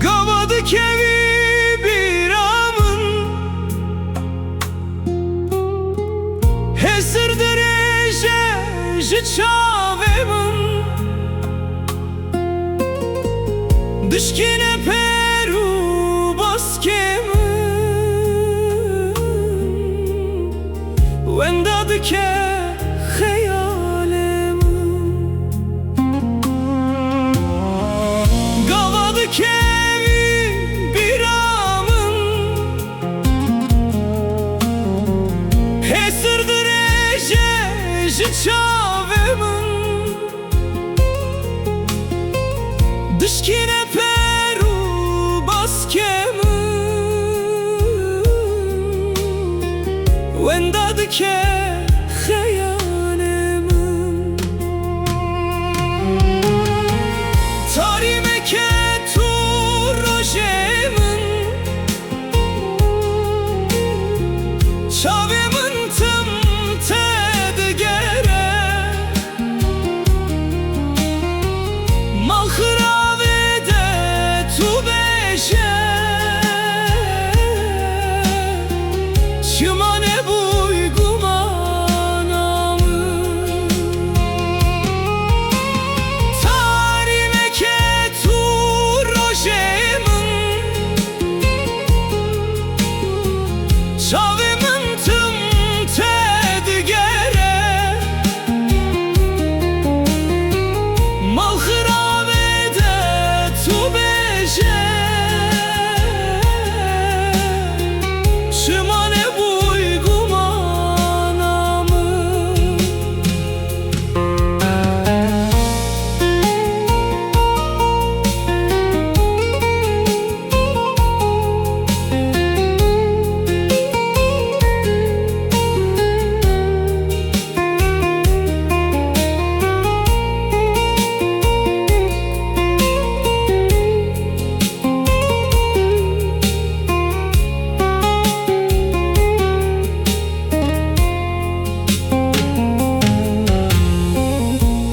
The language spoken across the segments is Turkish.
Gavadı kevi bir amın Hesir derece jıçavemın Dışkine peru baskemin Vendadı ke hayalemin Gavadı kevi Жичавемын Дышкине перу баскемын Вендадыке хаялемын Таримеке турожемын Çavemın tım tedigere Mahravede tu beşe Çımane buygumanamın Tarimeke turojemın Çavemın tım tedigere Malhıravede tu beşe Şımane buygumanamın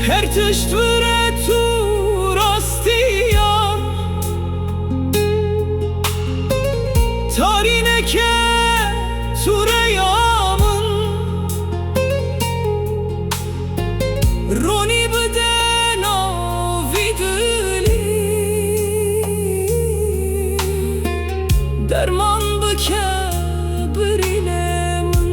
Her tıştvıre tur astiyam Tarineke tureyamın Roni bdeno vidili Derman bke brinemin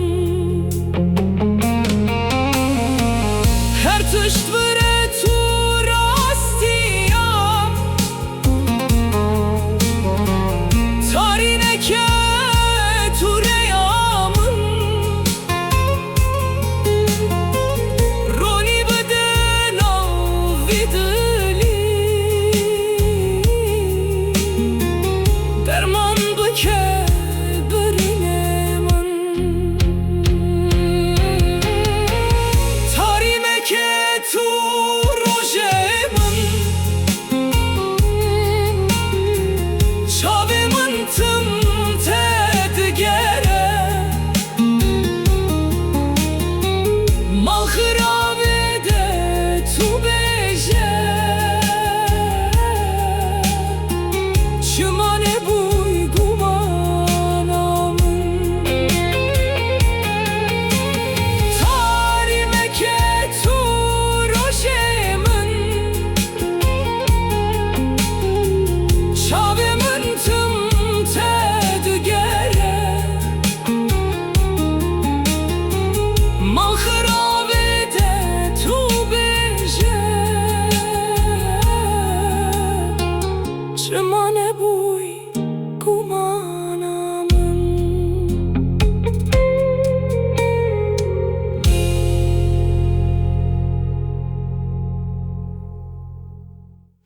Her tıştvıre tur astiyam Tarineke tureyamın Roni bdeno شمانه بود